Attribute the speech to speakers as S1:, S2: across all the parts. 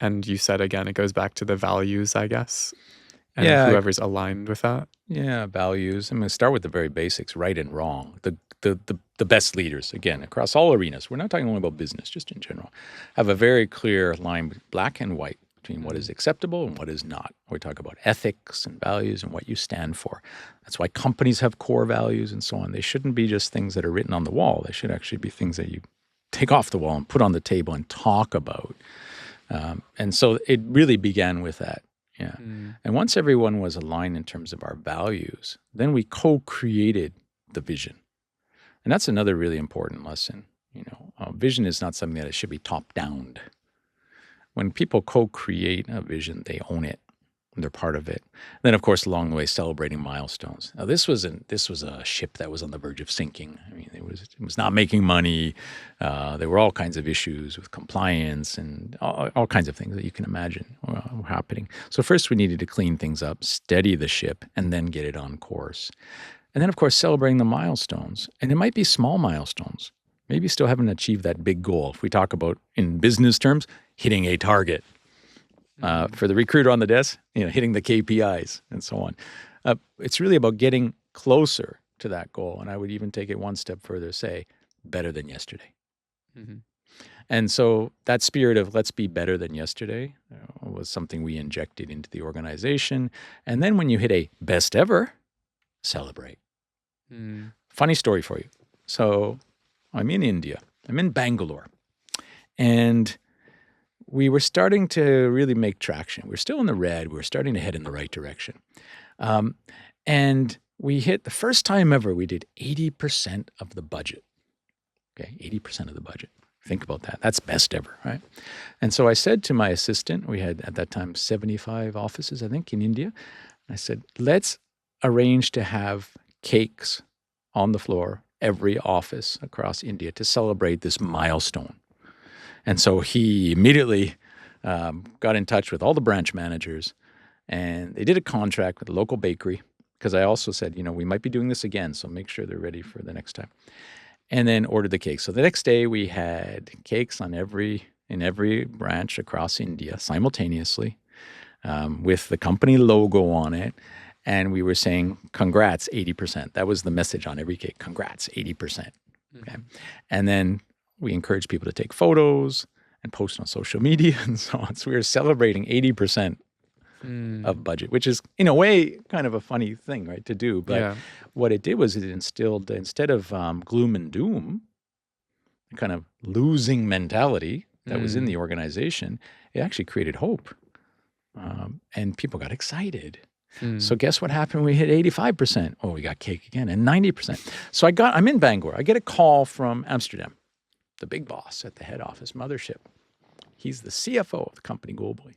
S1: And you said again, it goes back to the values, I guess, and
S2: Yeah,
S1: whoever's aligned with that.
S2: yeah, values. I'm going to start with the very basics, right and wrong. The best leaders, again, across all arenas, we're not talking only about business, just in general, have a very clear line, black and white, between what is acceptable and what is not. We talk about ethics and values and what you stand for. That's why companies have core values and so on. They shouldn't be just things that are written on the wall. They should actually be things that you take off the wall and put on the table and talk about. And so it really began with that. Yeah. And once everyone was aligned in terms of our values, then we co-created the vision. And that's another really important lesson. Vision is not something that it should be top-down. When people co-create a vision, they own it. They're part of it. And then, of course, along the way, celebrating milestones. Now, this was a ship that was on the verge of sinking. I mean, it was not making money. There were all kinds of issues with compliance and all kinds of things that you can imagine were happening. So first, we needed to clean things up, steady the ship, and then get it on course. And then, of course, celebrating the milestones. And it might be small milestones. Maybe still haven't achieved that big goal. If we talk about, in business terms, hitting a target. For the recruiter on the desk, hitting the KPIs and so on. It's really about getting closer to that goal. And I would even take it one step further, say, better than yesterday. And so that spirit of let's be better than yesterday was something we injected into the organization. And then when you hit a best ever, celebrate. Funny story for you. So I'm in India. I'm in Bangalore. And we were starting to really make traction. We were still in the red. We were starting to head in the right direction. And we hit, the first time ever, we did 80% of the budget. Okay, 80% of the budget. Think about that. That's best ever, right? And so I said to my assistant, we had at that time 75 offices, I think, in India. I said, let's arrange to have cakes on the floor, every office across India, to celebrate this milestone. And so he immediately got in touch with all the branch managers, and they did a contract with a local bakery, because I also said, we might be doing this again, so make sure they're ready for the next time. And then ordered the cake. So the next day we had cakes in every branch across India simultaneously, with the company logo on it. And we were saying, congrats, 80%. That was the message on every cake. Congrats, 80%. Okay. And then we encouraged people to take photos and post on social media and so on. So we were celebrating 80% of budget, which is, in a way, kind of a funny thing, right, to do. But what it did was it instilled, instead of gloom and doom, a kind of losing mentality that was in the organization, it actually created hope. And people got excited. So guess what happened? We hit 85%. Oh, we got cake again, and 90%. So I'm in Bangor. I get a call from Amsterdam, the big boss at the head office mothership. He's the CFO of the company globally.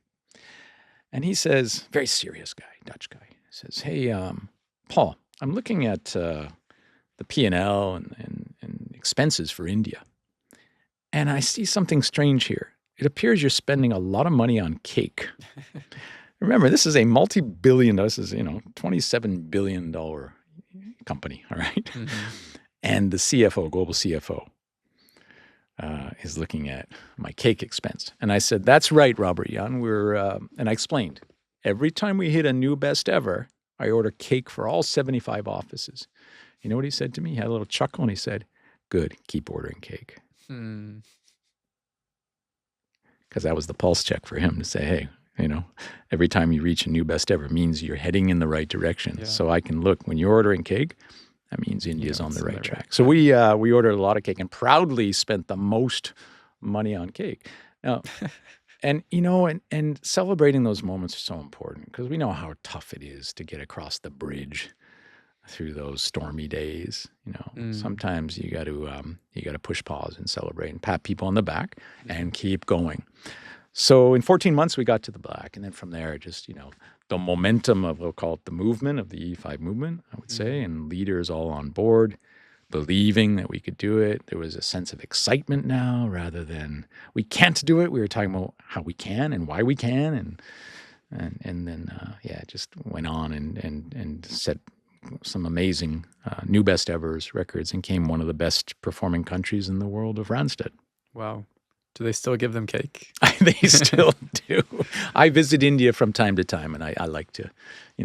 S2: And he says, very serious guy, Dutch guy, says, hey, Paul, I'm looking at the P&L and expenses for India. And I see something strange here. It appears you're spending a lot of money on cake. Remember, this is a multi-billion, this is, $27 billion company, all right? And the CFO, global CFO, is looking at my cake expense. And I said, that's right, Robert Young. And I explained, every time we hit a new best ever, I order cake for all 75 offices. You know what he said to me? He had a little chuckle and he said, good, keep ordering cake. Because that was the pulse check for him to say, hey, every time you reach a new best ever means you're heading in the right direction. Yeah. So I can look, when you're ordering cake, that means India's on the right track. So we ordered a lot of cake and proudly spent the most money on cake. Now, and celebrating those moments are so important, because we know how tough it is to get across the bridge through those stormy days. Sometimes you got to push pause and celebrate and pat people on the back and keep going. So in 14 months, we got to the black. And then from there, just, the momentum of, we'll call it the movement of the E5 movement, I would say, and leaders all on board, believing that we could do it. There was a sense of excitement now rather than we can't do it. We were talking about how we can and why we can. And then, it just went on and set some amazing new best evers records and became one of the best performing countries in the world of Randstad.
S1: Wow. Do they still give them cake?
S2: They still do. I visit India from time to time, and I like to,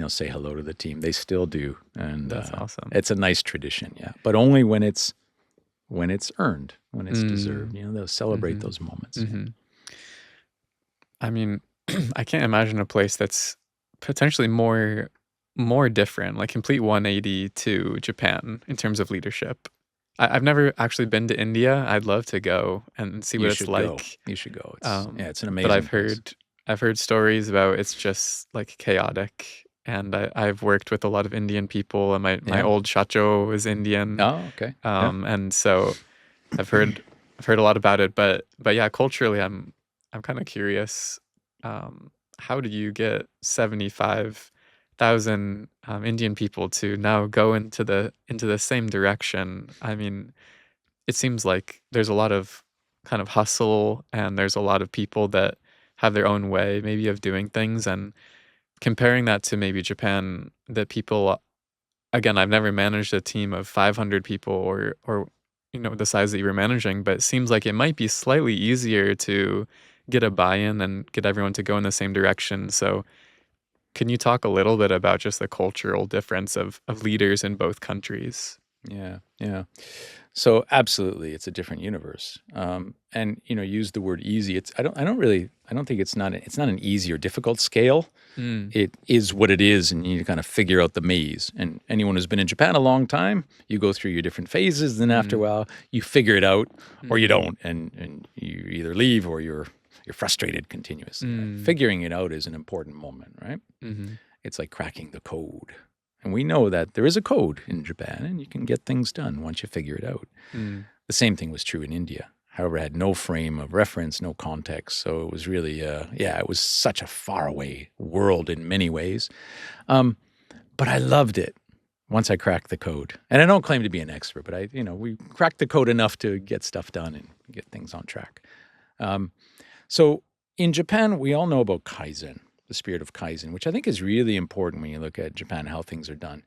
S2: say hello to the team. They still do, and
S1: That's awesome.
S2: it's a nice tradition, yeah. But only when it's earned, when it's deserved. They'll celebrate those moments. Yeah.
S1: I mean, I can't imagine a place that's potentially more different, like complete 180 to Japan in terms of leadership. I've never actually been to India. I'd love to go and see
S2: You
S1: what it's
S2: should go.
S1: like.
S2: You should go. It's an
S1: But
S2: amazing place.
S1: I've heard stories about it's just like chaotic. And I've worked with a lot of Indian people, and my
S2: Yeah.
S1: old shacho is Indian.
S2: Oh, okay. Yeah.
S1: And so I've heard a lot about it, but yeah, culturally, I'm kind of curious. How do you get 75,000 Indian people to now go into the same direction? I mean, it seems like there's a lot of kind of hustle, and there's a lot of people that have their own way, maybe, of doing things, and comparing that to maybe Japan, that people, again, I've never managed a team of 500 people or the size that you were managing, but it seems like it might be slightly easier to get a buy-in and get everyone to go in the same direction. So can you talk a little bit about just the cultural difference of leaders in both countries?
S2: Yeah. Yeah. So absolutely, it's a different universe. And use the word easy. I don't think it's not an easy or difficult scale.
S1: Mm,
S2: It is what it is, and you need to kind of figure out the maze. And anyone who's been in Japan a long time, you go through your different phases. Then after a while, you figure it out, or you don't, and you either leave or you're frustrated continuously. Right? Figuring it out is an important moment, right? It's like cracking the code. And we know that there is a code in Japan, and you can get things done once you figure it out. The same thing was true in India. However, it had no frame of reference, no context. So it was really, it was such a faraway world in many ways. But I loved it once I cracked the code. And I don't claim to be an expert, but we cracked the code enough to get stuff done and get things on track. So in Japan, we all know about Kaizen, the spirit of Kaizen, which I think is really important when you look at Japan, how things are done.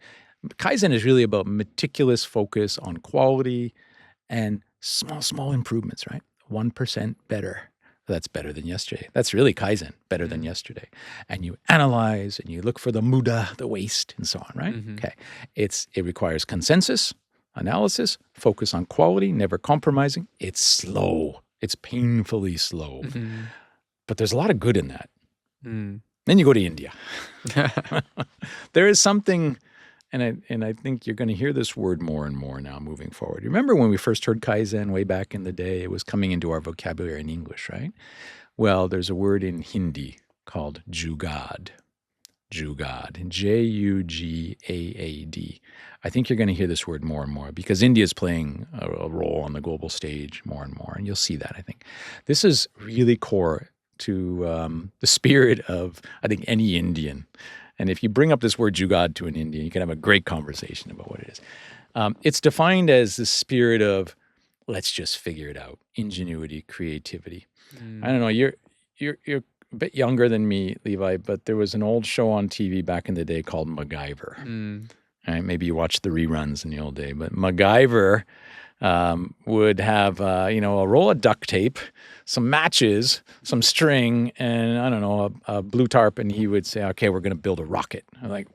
S2: Kaizen is really about meticulous focus on quality and small improvements, right? 1% better. That's better than yesterday. That's really Kaizen, better than yesterday. And you analyze and you look for the muda, the waste, and so on, right? Okay. It requires consensus, analysis, focus on quality, never compromising. It's slow. It's painfully slow. But there's a lot of good in that. Then you go to India. There is something, and I think you're going to hear this word more and more now moving forward. Remember when we first heard Kaizen way back in the day? It was coming into our vocabulary in English, right? Well, there's a word in Hindi called Jugaad. Jugaad, Jugaad. I think you're going to hear this word more and more because India is playing a role on the global stage more and more, and you'll see that, I think. This is really core to the spirit of, I think, any Indian. And if you bring up this word Jugaad to an Indian, you can have a great conversation about what it is. It's defined as the spirit of, let's just figure it out, ingenuity, creativity. I don't know, you're a bit younger than me, Levi, but there was an old show on TV back in the day called MacGyver. Right? Maybe you watched the reruns in the old day, but MacGyver would have, a roll of duct tape, some matches, some string, and I don't know, a blue tarp, and he would say, okay, we're going to build a rocket. I'm like,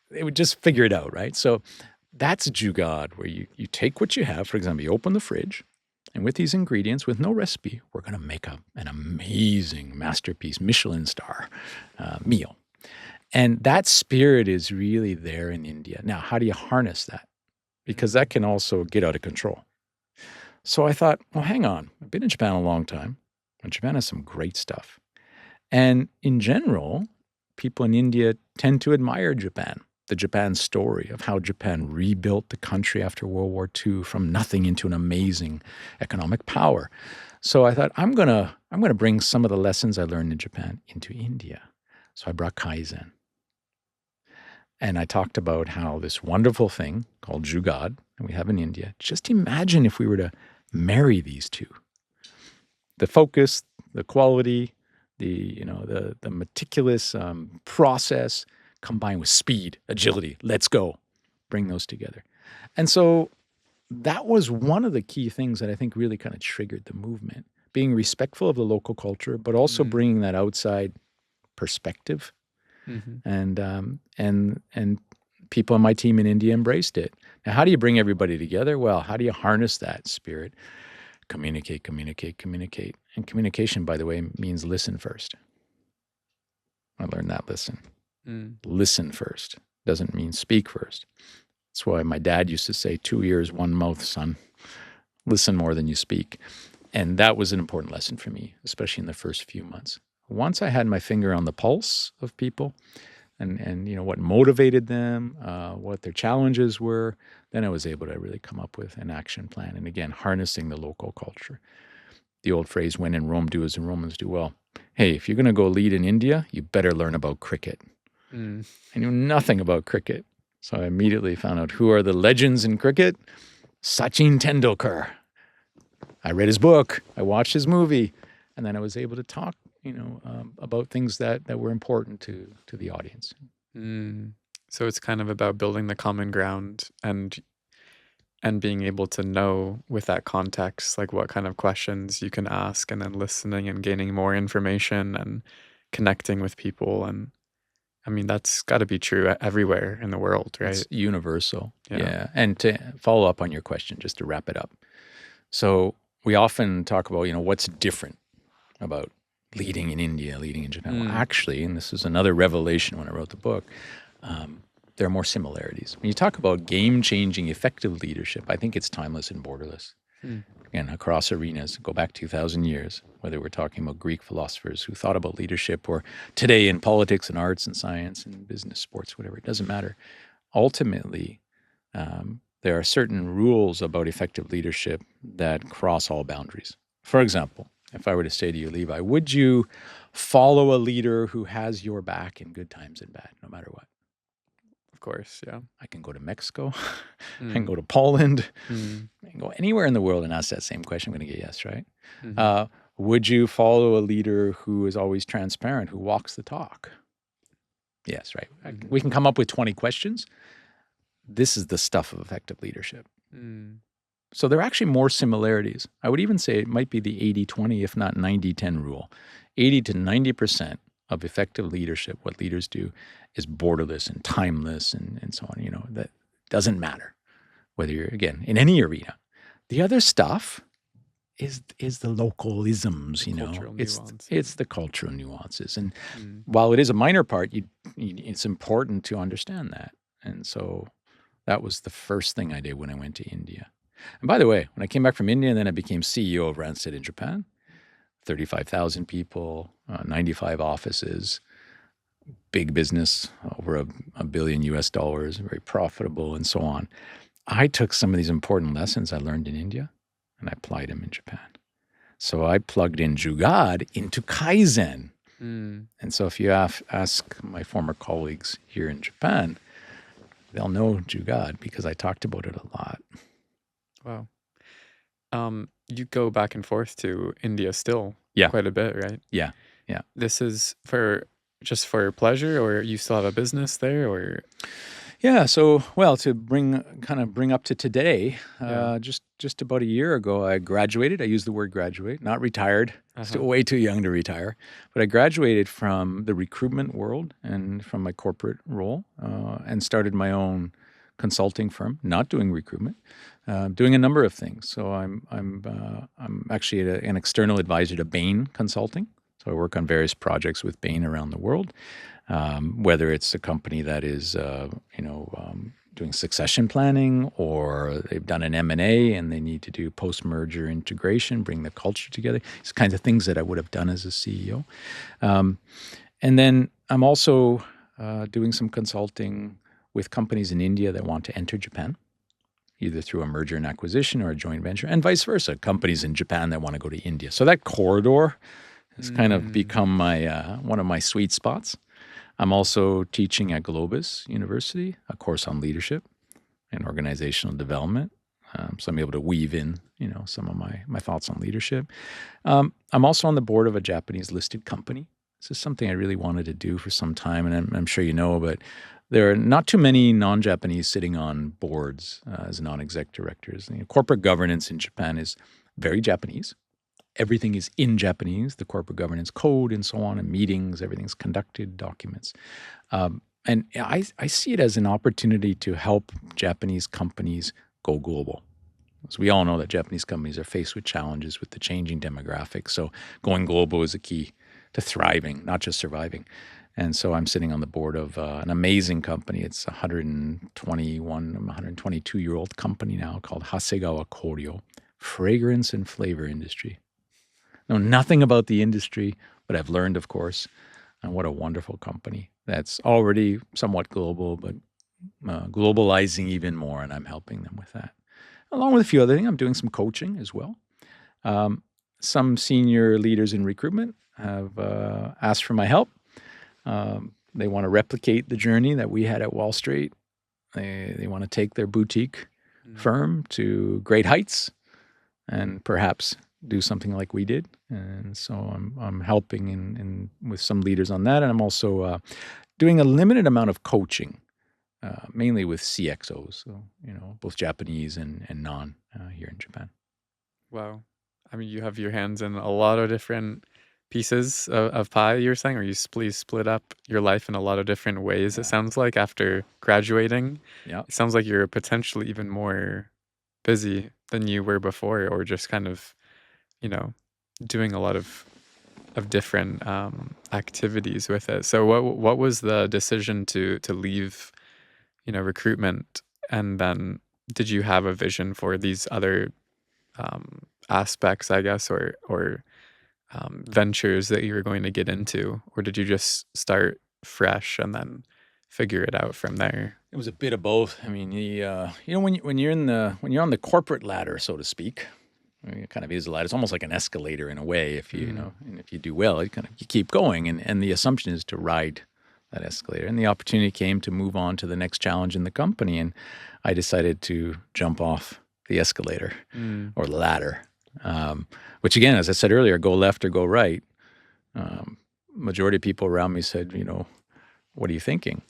S2: they would just figure it out, right? So that's Jugaad, where you take what you have. For example, you open the fridge, and with these ingredients, with no recipe, we're going to make an amazing masterpiece, Michelin star meal. And that spirit is really there in India. Now, how do you harness that? Because that can also get out of control. So I thought, well, hang on. I've been in Japan a long time, and Japan has some great stuff. And in general, people in India tend to admire Japan, the Japan story of how Japan rebuilt the country after World War II from nothing into an amazing economic power. So I thought, I'm gonna bring some of the lessons I learned in Japan into India. So I brought Kaizen. And I talked about how this wonderful thing called Jugaad that we have in India, just imagine if we were to marry these two. The focus, the quality, the meticulous process combined with speed, agility, let's go, bring those together. And so that was one of the key things that I think really kind of triggered the movement. being respectful of the local culture, but also
S1: Mm.
S2: bringing that outside perspective.
S1: Mhm.
S2: And people on my team in India embraced it. Now, how do you bring everybody together? Well, how do you harness that spirit? Communicate, communicate, communicate. And communication, by the way, means listen first. I learned that listen.
S1: Mm.
S2: Listen first. Doesn't mean speak first. That's why my dad used to say, 2 ears, 1 mouth, son. Listen more than you speak. And that was an important lesson for me, especially in the first few months. Once I had my finger on the pulse of people and what motivated them, what their challenges were, then I was able to really come up with an action plan. And again, harnessing the local culture. The old phrase, when in Rome, do as the Romans do. Well, hey, if you're going to go lead in India, you better learn about cricket.
S1: Mm.
S2: I knew nothing about cricket. So I immediately found out who are the legends in cricket. Sachin Tendulkar. I read his book. I watched his movie. And then I was able to talk, about things that were important to the audience.
S1: Mm. So it's kind of about building the common ground and being able to know with that context, like what kind of questions you can ask, and then listening and gaining more information and connecting with people. And I mean, that's got to be true everywhere in the world,
S2: It's
S1: right?
S2: universal.
S1: Yeah.
S2: Yeah. And to follow up on your question, just to wrap it up. So we often talk about, what's different about leading in India, leading in Japan. Well,
S1: Mm.
S2: actually, and this is another revelation when I wrote the book, there are more similarities. When you talk about game-changing, effective leadership, I think it's timeless and borderless.
S1: Mm.
S2: Again, across arenas, go back 2,000 years, whether we're talking about Greek philosophers who thought about leadership or today in politics and arts and science and business, sports, whatever, it doesn't matter. Ultimately, there are certain rules about effective leadership that cross all boundaries. For example, if I were to say to you, Levi, would you follow a leader who has your back in good times and bad, no matter what?
S1: Of course, yeah.
S2: I can go to Mexico, I can
S1: Mm.
S2: go to Poland,
S1: Mm.
S2: I can go anywhere in the world and ask that same question. I'm going to get yes, right?
S1: Mhm.
S2: Would you follow a leader who is always transparent, who walks the talk? Yes, right.
S1: Mhm.
S2: We can come up with 20 questions. This is the stuff of effective leadership.
S1: Mm.
S2: So there are actually more similarities. I would even say it might be the 80-20, if not 90-10 rule. 80 to 90% of effective leadership, what leaders do, is borderless and timeless and so on. That doesn't matter whether you're, again, in any arena. The other stuff is the localisms,
S1: Cultural
S2: It's
S1: nuances.
S2: the cultural nuances. And
S1: Mm.
S2: while it is a minor part, it's important to understand that. And so that was the first thing I did when I went to India. And by the way, when I came back from India, and then I became CEO of Randstad in Japan, 35,000 people, 95 offices, big business, over a billion US dollars, very profitable, and so on. I took some of these important lessons I learned in India and I applied them in Japan. So I plugged in Jugaad into Kaizen.
S1: Mm.
S2: And so if you ask my former colleagues here in Japan, they'll know Jugaad because I talked about it a lot.
S1: Wow. You go back and forth to India still
S2: Yeah,
S1: quite a bit, right?
S2: yeah, yeah.
S1: This is just for pleasure, or you still have a business there, or
S2: Yeah. So, well, to bring up to today,
S1: yeah.
S2: just about a year ago, I graduated. I use the word graduate, not retired.
S1: Uh-huh.
S2: Still way too young to retire, but I graduated from the recruitment world and from my corporate role, and started my own consulting firm. Not doing recruitment, doing a number of things. So I'm actually an external advisor to Bain Consulting. So I work on various projects with Bain around the world. Whether it's a company that is, doing succession planning, or they've done an M&A and they need to do post-merger integration, bring the culture together. It's kinds of things that I would have done as a CEO. And then I'm also doing some consulting with companies in India that want to enter Japan, either through a merger and acquisition or a joint venture, and vice versa, companies in Japan that want to go to India. So that corridor has kind of
S1: Mm.
S2: become my one of my sweet spots. I'm also teaching at Globus University, a course on leadership and organizational development. So I'm able to weave in, some of my thoughts on leadership. I'm also on the board of a Japanese listed company. This is something I really wanted to do for some time, and I'm sure you know, but there are not too many non-Japanese sitting on boards as non-exec directors. Corporate governance in Japan is very Japanese. Everything is in Japanese, the corporate governance code and so on, and meetings, everything's conducted, documents. And I see it as an opportunity to help Japanese companies go global. So we all know that Japanese companies are faced with challenges with the changing demographics. So going global is a key to thriving, not just surviving. And so I'm sitting on the board of an amazing company. It's a 122-year-old company now called Hasegawa Koryo, fragrance and flavor industry. Know nothing about the industry, but I've learned, of course, and what a wonderful company that's already somewhat global, but globalizing even more, and I'm helping them with that. Along with a few other things, I'm doing some coaching as well. Some senior leaders in recruitment have asked for my help. They want to replicate the journey that we had at Wall Street. They want to take their boutique firm to great heights and perhaps do something like we did. And so I'm helping in with some leaders on that. And I'm also doing a limited amount of coaching, mainly with CXOs, so, both Japanese and non here in Japan.
S1: Wow. I mean, you have your hands in a lot of different pieces of pie, you're saying, or you split up your life in a lot of different ways, it sounds like, after graduating.
S2: Yeah.
S1: It sounds like you're potentially even more busy than you were before, or just kind of, doing a lot of different activities with it. So what was the decision to leave, recruitment, and then did you have a vision for these other aspects, I guess, or ventures that you were going to get into, or did you just start fresh and then figure it out from there?
S2: It was a bit of both. I mean, when you're on the corporate ladder, so to speak, I mean, it kind of is a ladder. It's almost like an escalator in a way. If you and if you do well, you keep going, and the assumption is to ride that escalator. And the opportunity came to move on to the next challenge in the company, and I decided to jump off the escalator or ladder. Which again, as I said earlier, go left or go right. Majority of people around me said, what are you thinking?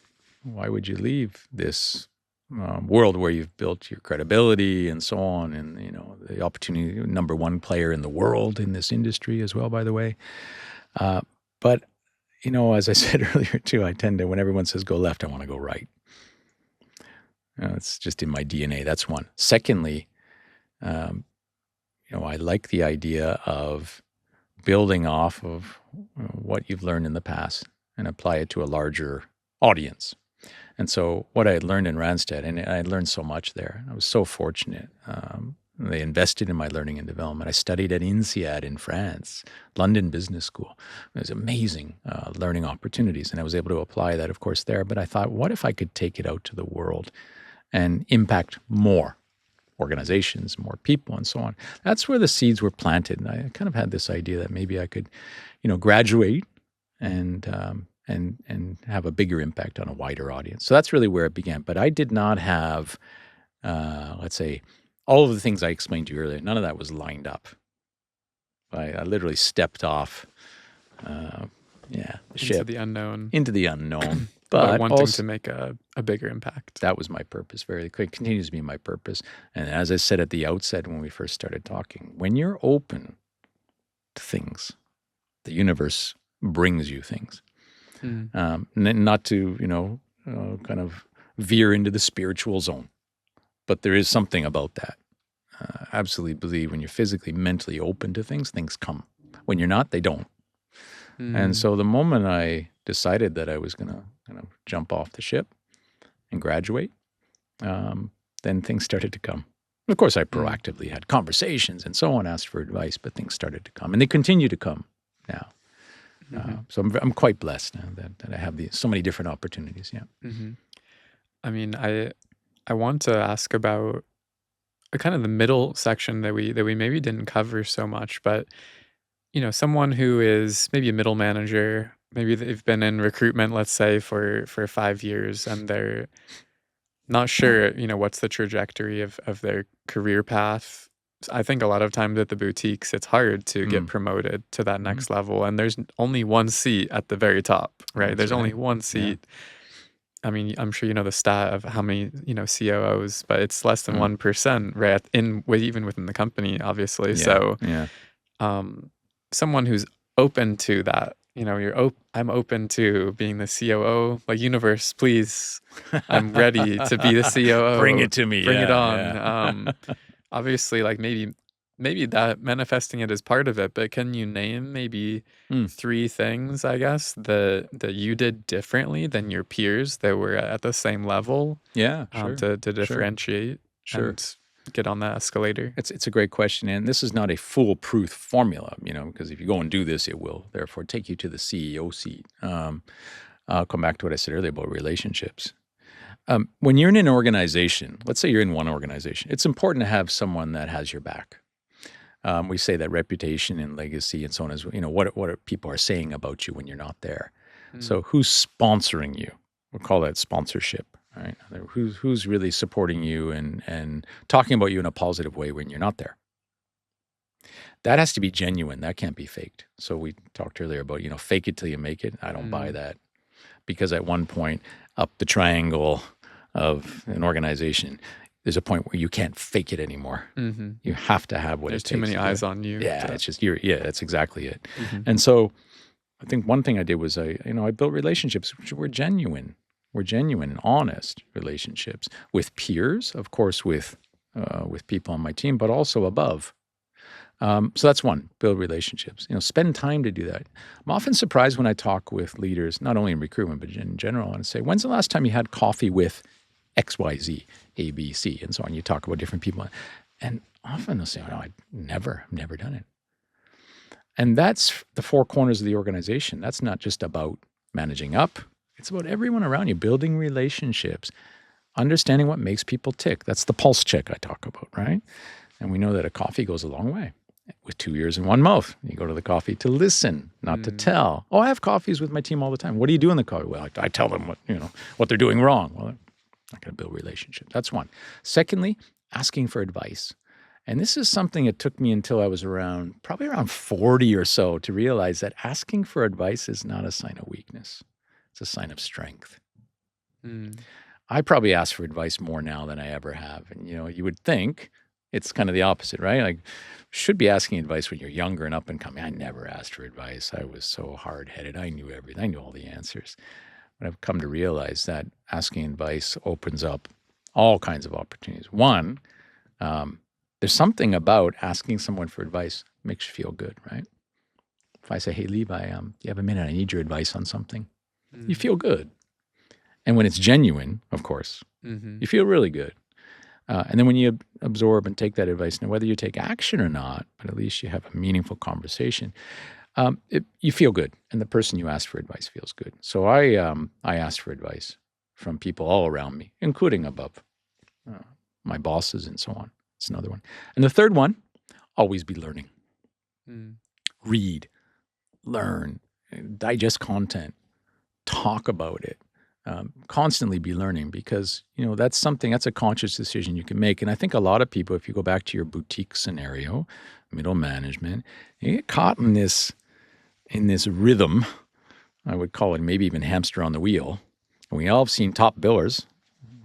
S2: Why would you leave this world where you've built your credibility and so on, and the opportunity, number one player in the world in this industry as well, by the way. But as I said earlier too, I tend to, when everyone says go left, I want to go right. It's just in my DNA. That's one. Secondly, I like the idea of building off of what you've learned in the past and apply it to a larger audience. And so what I had learned in Randstad, and I learned so much there. I was so fortunate. They invested in my learning and development. I studied at INSEAD in France, London Business School. It was amazing learning opportunities, and I was able to apply that, of course, there. But I thought, what if I could take it out to the world and impact more organizations, more people, and so on? That's where the seeds were planted. And I kind of had this idea that maybe I could, graduate and have a bigger impact on a wider audience. So that's really where it began. But I did not have, let's say, all of the things I explained to you earlier. None of that was lined up. I literally stepped off, the ship
S1: Into the unknown.
S2: Into the unknown.
S1: But
S2: But
S1: wanting
S2: also,
S1: to make a bigger impact.
S2: that was my purpose. It continues to be my purpose. And as I said at the outset when we first started talking, when you're open to things, the universe brings you things. Not to, kind of veer into the spiritual zone. But there is something about that. Absolutely believe when you're physically, mentally open to things, things come. When you're not, they don't. And so the moment I decided that I was going to jump off the ship and graduate, then things started to come. Of course, I proactively had conversations and so on, asked for advice, but things started to come. And they continue to come now. So I'm quite blessed now that I have so many different opportunities. Yeah.
S1: I mean, I want to ask about kind of the middle section that we maybe didn't cover so much, but someone who is maybe a middle manager, maybe they've been in recruitment, let's say, for 5 years, and they're not sure, what's the trajectory of their career path. I think a lot of times at the boutiques, it's hard to get promoted to that next level, and there's only one seat at the very top, right?
S2: That's
S1: There's only
S2: right.
S1: one seat. I mean, I'm sure you know the stat of how many, COOs, but it's less than 1%, right? Even within the company, obviously.
S2: Yeah.
S1: So,
S2: Yeah.
S1: someone who's open to that. You know, I'm open to being the COO. Like, universe, please, I'm ready to be the
S2: Bring
S1: COO.
S2: it to me.
S1: Bring it
S2: Yeah,
S1: on.
S2: yeah.
S1: Obviously, like, maybe that manifesting it is part of it, but can you name maybe
S2: Hmm.
S1: 3 things, I guess, that you did differently than your peers that were at the same level,
S2: Yeah, sure,
S1: to
S2: sure,
S1: differentiate
S2: sure.
S1: and get on that escalator?
S2: It's a great question, and this is not a foolproof formula, because if you go and do this, it will therefore take you to the CEO seat. I'll come back to what I said earlier about relationships. When you're in an organization, let's say you're in one organization, it's important to have someone that has your back. We say that reputation and legacy and so on is, what people are saying about you when you're not there.
S1: Mm,
S2: So who's sponsoring you? We'll call that sponsorship, right? Who's really supporting you and talking about you in a positive way when you're not there? That has to be genuine. That can't be faked. So we talked earlier about, fake it till you make it. I don't buy
S1: mm,
S2: that, because at one point up the triangle of an organization, there's a point where you can't fake it anymore.
S1: mhm.
S2: You have to have what
S1: There's
S2: it
S1: too
S2: takes
S1: many
S2: to do
S1: eyes
S2: it.
S1: on you
S2: Yeah,
S1: to.
S2: that's exactly it.
S1: Mhm,
S2: And so I think one thing I did was I built relationships which were genuine. Were genuine and honest relationships with peers, of course, with people on my team, but also above. So that's one, build relationships. Spend time to do that. I'm often surprised when I talk with leaders, not only in recruitment but in general, and say, "When's the last time you had coffee with X, Y, Z, A, B, C, and so on?" You talk about different people, and often they'll say, "Oh, no, I've never done it." And that's the 4 corners of the organization. That's not just about managing up. It's about everyone around you, building relationships, understanding what makes people tick. That's the pulse check I talk about, right? And we know that a coffee goes a long way. With 2 ears and one mouth, you go to the coffee to listen, not to
S1: mm,
S2: tell. Oh, I have coffees with my team all the time. What do you do in the coffee? Well, I tell them what they're doing wrong. Well, I'm not going to build relationships. That's one. Secondly, asking for advice. And this is something it took me until I was probably around 40 or so, to realize that asking for advice is not a sign of weakness. It's a sign of strength.
S1: mm,
S2: I probably ask for advice more now than I ever have. And, you would think it's kind of the opposite, right? Like, should be asking advice when you're younger and up and coming. I never asked for advice. I was so hard-headed. I knew everything. I knew all the answers. But I've come to realize that asking advice opens up all kinds of opportunities. One, there's something about asking someone for advice makes you feel good, right? If I say, "Hey, Levi, you have a minute? I need your advice on something," you
S1: mm,
S2: feel good. And when it's genuine, of course,
S1: mhm,
S2: you feel really good. And then when you absorb and take that advice, now whether you take action or not, but at least you have a meaningful conversation, you feel good, and the person you ask for advice feels good. So I asked for advice from people all around me, including above, uh, my bosses and so on. It's another one. And the third one, always be learning.
S1: mm,
S2: Read, learn, digest content, talk about it. Constantly be learning, because that's a conscious decision you can make. And I think a lot of people, if you go back to your boutique scenario, middle management, you get caught in this rhythm. I would call it maybe even hamster on the wheel. And we all have seen top billers.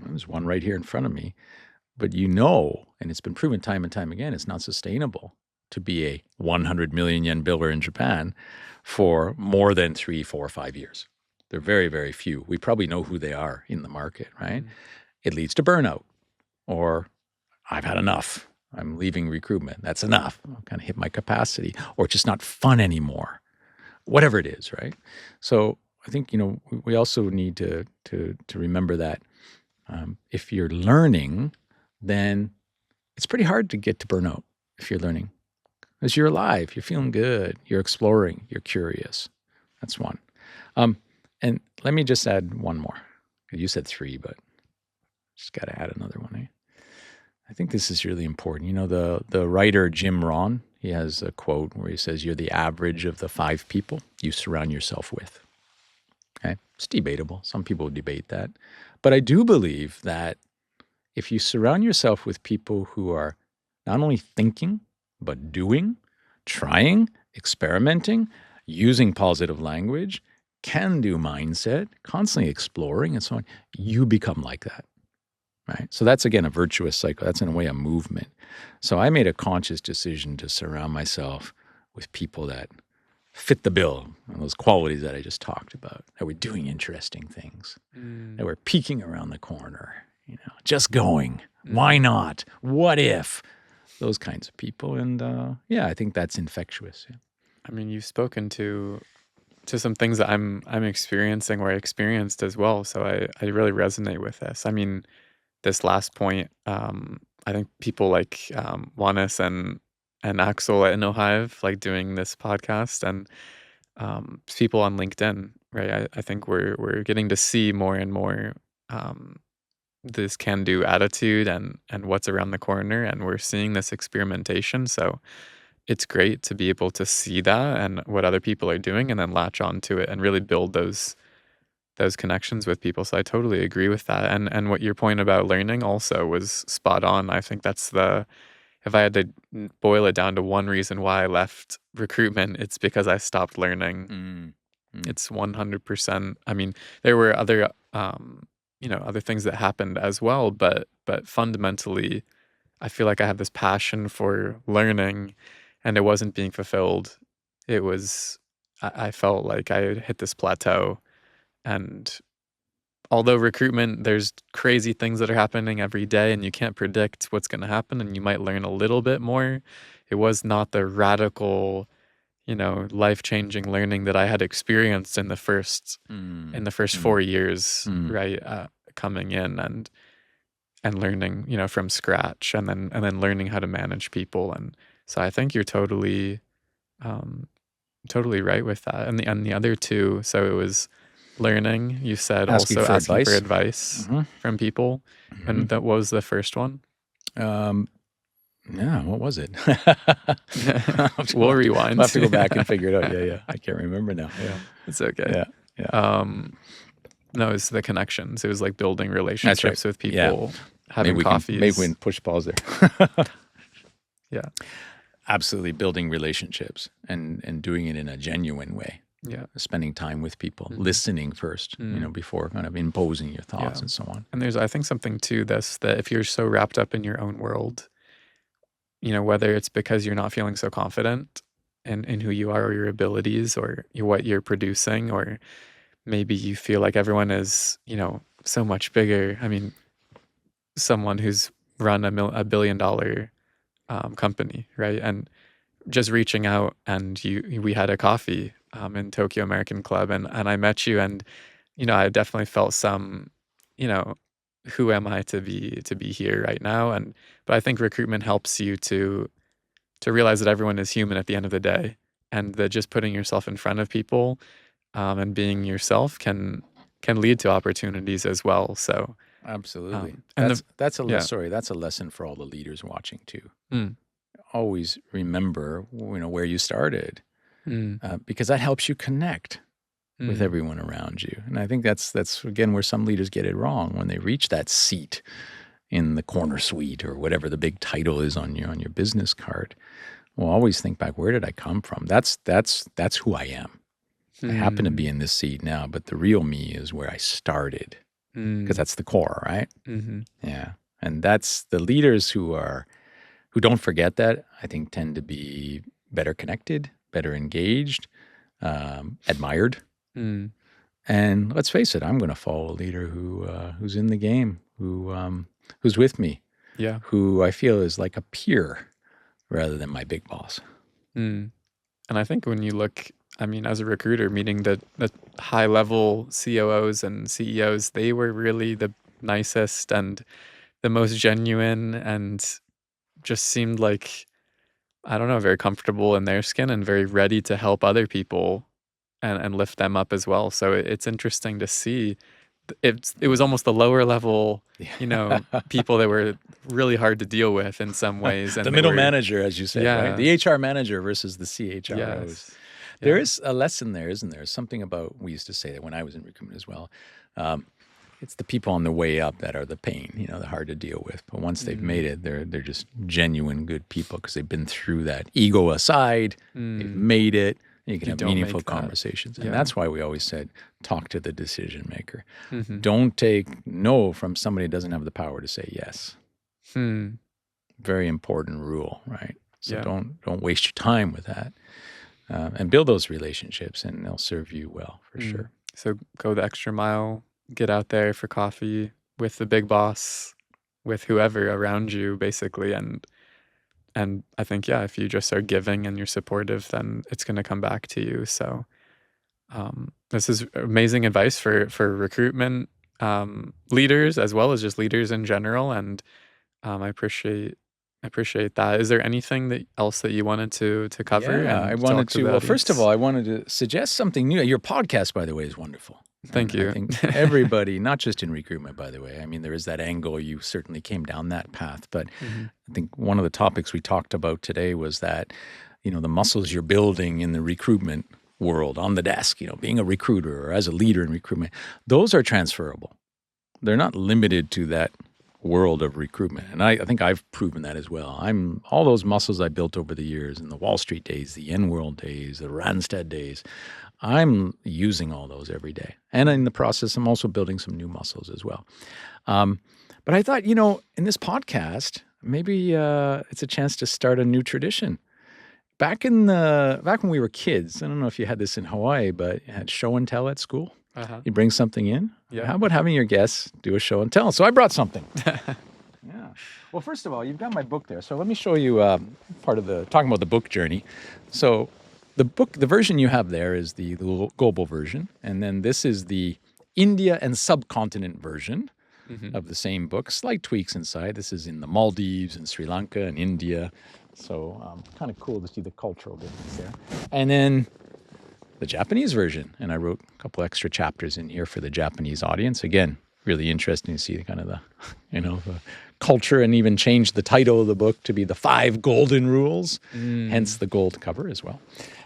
S2: There's one right here in front of me. But and it's been proven time and time again, it's not sustainable to be a 100 million yen biller in Japan for more than 3, 4, 5 years. They're very, very few. We probably know who they are in the market, right?
S1: mm,
S2: It leads to burnout, or I've had enough. I'm leaving recruitment. That's enough. I've kind of hit my capacity, or it's just not fun anymore. Whatever it is, right? So I think we also need to remember that if you're learning, then it's pretty hard to get to burnout if you're learning, because you're alive, you're feeling good, you're exploring, you're curious. That's one. Um, and let me just add one more. You said 3, but just got to add another one. Eh? I think this is really important. The writer Jim Rohn, he has a quote where he says, "You're the average of the 5 people you surround yourself with." Okay, it's debatable. Some people debate that, but I do believe that if you surround yourself with people who are not only thinking, but doing, trying, experimenting, using positive language, can do mindset, constantly exploring, and so on, you become like that, right? So that's, again, a virtuous cycle. That's, in a way, a movement. So I made a conscious decision to surround myself with people that fit the bill and those qualities that I just talked about, that were doing interesting things, that were peeking around the corner, just going, why not? What if? Those kinds of people. And I think that's infectious. Yeah.
S1: I mean, you've spoken to some things that I'm experiencing or I experienced as well. So I really resonate with this. I mean, this last point, I think people like Juanis and Axel at InnoHive, like doing this podcast, and people on LinkedIn, right? I think we're getting to see more and more um, this can-do attitude and what's around the corner, and we're seeing this experimentation. So it's great to be able to see that and what other people are doing, and then latch onto it and really build those connections with people. So I totally agree with that. And what your point about learning also was spot on. I think that's if I had to boil it down to one reason why I left recruitment, it's because I stopped learning. It's 100%. I mean, there were other other things that happened as well, but fundamentally I feel like I have this passion for learning and it wasn't being fulfilled. It was I felt like I had hit this plateau. And although recruitment, there's crazy things that are happening every day and you can't predict what's going to happen and you might learn a little bit more, it was not the radical, life-changing learning that I had experienced in the first 4 years, right? Coming in and learning, from scratch, and then learning how to manage people. And so I think you're totally right with that. And the other two, so it was learning, you said,
S2: Asking
S1: also
S2: for
S1: asking for
S2: advice.
S1: advice from people. And that was the first one.
S2: Yeah, what was it?
S1: We'll rewind.
S2: I'll have to go back and figure it out. Yeah. I can't remember now. Yeah.
S1: It's okay.
S2: Yeah.
S1: No, it's the connections. It was like building relationships with people,
S2: Yeah.
S1: having coffees.
S2: Maybe we can push pause there.
S1: Yeah.
S2: Absolutely, building relationships and doing it in a genuine way.
S1: Yeah.
S2: Spending time with people, listening first, before kind of imposing your thoughts and so on.
S1: And there's, I think, something to this, that if you're so wrapped up in your own world, whether it's because you're not feeling so confident in who you are or your abilities or what you're producing, or maybe you feel like everyone is, so much bigger. I mean, someone who's run a $1 billion company, right? And just reaching out, and we had a coffee in Tokyo American Club, and I met you, and I definitely felt some, who am I to be here right now? But I think recruitment helps you to realize that everyone is human at the end of the day, and that just putting yourself in front of people and being yourself can lead to opportunities as well. So
S2: absolutely,
S1: and
S2: that's a lesson for all the leaders watching too. Always remember, where you started, because that helps you connect with everyone around you. And I think that's again where some leaders get it wrong when they reach that seat in the corner suite or whatever the big title is on your business card. Well, always think back, where did I come from? That's who I am. I happen to be in this seat now, but the real me is where I started, because that's the core, right? Yeah. And that's the leaders who don't forget that, I think, tend to be better connected, better engaged, admired. And let's face it, I'm going to follow a leader who's in the game, who's with me, who I feel is like a peer rather than my big boss.
S1: And I think when you look, I mean, as a recruiter, meeting the high-level COOs and CEOs, they were really the nicest and the most genuine, and just seemed like, I don't know, very comfortable in their skin and very ready to help other people and lift them up as well. So it's interesting to see. It was almost the lower level, people that were really hard to deal with in some ways. And
S2: the middle manager, as you said, right? The HR manager versus the CHROs.
S1: Yes.
S2: There is a lesson there, isn't there? Something about, we used to say that when I was in recruitment as well. It's the people on the way up that are the pain, they're hard to deal with. But once they've made it, they're just genuine good people, because they've been through that. Ego aside, they've made it. You can have meaningful conversations. And that's why we always said, talk to the decision maker. Don't take no from somebody who doesn't have the power to say yes. Very important rule, right? So
S1: Yeah.
S2: don't waste your time with that, and build those relationships, and they'll serve you well for sure.
S1: So go the extra mile, get out there for coffee with the big boss, with whoever around you, basically, and I think, yeah, if you just are giving and you're supportive, then it's going to come back to you. So this is amazing advice for recruitment leaders as well as just leaders in general, and I appreciate that. Is there anything else that you wanted to cover
S2: Yeah, I
S1: and
S2: wanted
S1: talk to
S2: to.
S1: the
S2: Well, first of
S1: audience?
S2: all, I wanted to suggest something new. Your podcast, by the way, is wonderful.
S1: Thank
S2: And I
S1: you.
S2: think everybody, not just in recruitment, by the way, I mean, there is that angle. You certainly came down that path. But I think one of the topics we talked about today was that, the muscles you're building in the recruitment world on the desk, being a recruiter or as a leader in recruitment, those are transferable. They're not limited to that world of recruitment. And I think I've proven that as well. All those muscles I built over the years in the Wall Street days, the N-World days, the Randstad days, I'm using all those every day. And in the process, I'm also building some new muscles as well. But I thought, in this podcast, maybe it's a chance to start a new tradition. Back when we were kids, I don't know if you had this in Hawaii, but you had show and tell at school.
S1: Uh-huh.
S2: You bring something in.
S1: Yeah.
S2: How about having your guests do a show and tell? So I brought something. Yeah. Well, first of all, you've got my book there. So let me show you part of talking about the book journey. So the version you have there is the global version. And then this is the India and subcontinent version of the same book. Slight tweaks inside. This is in the Maldives and Sri Lanka and India. So kind of cool to see the cultural difference there. And then the Japanese version. And I wrote a couple extra chapters in here for the Japanese audience. Again, really interesting to see kind of the culture, and even changed the title of the book to be The 5 Golden Rules, hence the gold cover as well.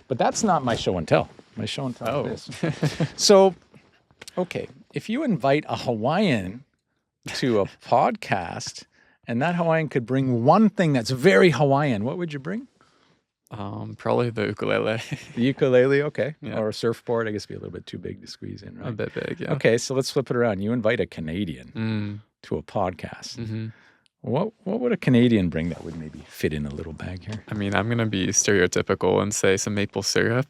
S2: But that's not my show and tell. My show and tell is this. So, okay, if you invite a Hawaiian to a podcast and that Hawaiian could bring one thing that's very Hawaiian, what would you bring?
S1: Probably the ukulele.
S2: The ukulele, okay.
S1: Yeah.
S2: Or a surfboard, I guess be a little bit too big to squeeze in, right?
S1: A bit big, yeah.
S2: Okay, so let's flip it around. You invite a Canadian to a podcast. What would a Canadian bring that would maybe fit in a little bag here?
S1: I mean, I'm going to be stereotypical and say some maple syrup.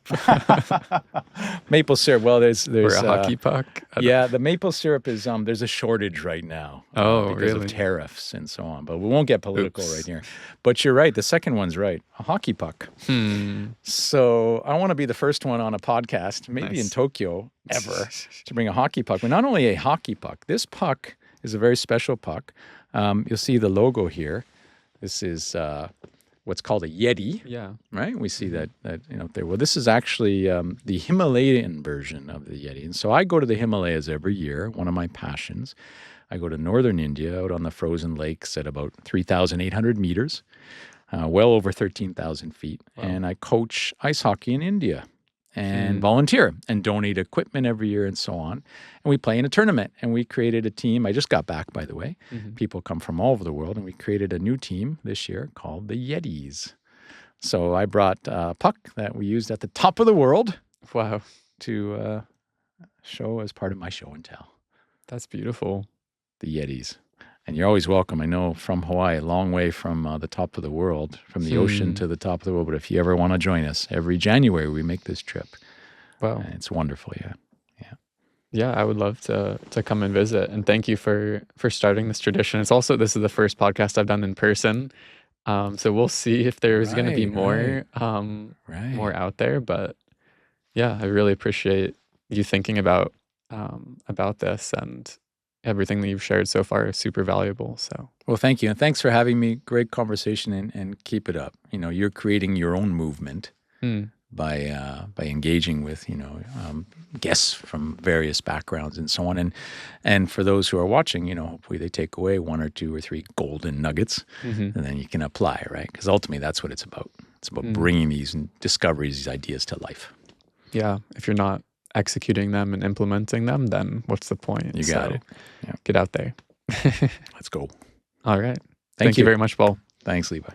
S2: Maple syrup. Well, there's
S1: or a hockey puck.
S2: Yeah, the maple syrup is there's a shortage right now.
S1: Oh,
S2: because
S1: really?
S2: of tariffs and so on. But we won't get political
S1: Oops.
S2: right here. But you're right. The second one's right. A hockey puck. So I want to be the first one on a podcast, maybe in Tokyo ever, to bring a hockey puck. But not only a hockey puck. This puck is a very special puck. You'll see the logo here. This is what's called a Yeti.
S1: Yeah.
S2: Right? We see that there. Well, this is actually the Himalayan version of the Yeti. And so I go to the Himalayas every year, one of my passions. I go to northern India, out on the frozen lakes at about 3,800 meters, well over 13,000 feet. Wow. And I coach ice hockey in India and volunteer and donate equipment every year and so on. And we play in a tournament, and we created a team. I just got back, by the way. People come from all over the world, and we created a new team this year called the Yetis. So I brought a puck that we used at the top of the world.
S1: Wow.
S2: To show as part of my show and tell.
S1: That's beautiful.
S2: The Yetis. And you're always welcome. I know from Hawaii, a long way from the top of the world, from the ocean to the top of the world. But if you ever want to join us, every January we make this trip.
S1: Wow.
S2: And it's wonderful, yeah.
S1: Yeah, I would love to come and visit. And thank you for starting this tradition. It's also, this is the first podcast I've done in person. So we'll see if there's going to be more more out there. But yeah, I really appreciate you thinking about this, and everything that you've shared so far is super valuable. So,
S2: well, thank you. And thanks for having me. Great conversation, and keep it up. You're creating your own movement by engaging with, guests from various backgrounds and so on. And for those who are watching, hopefully they take away 1 or 2 or 3 golden nuggets, and then you can apply, right? Because ultimately that's what it's about. It's about bringing these discoveries, these ideas to life.
S1: Yeah. If you're not executing them and implementing them, then what's the point?
S2: You got it.
S1: Yeah. Get out there.
S2: Let's go.
S1: All right.
S2: Thank you
S1: very much, Paul.
S2: Thanks, Levi.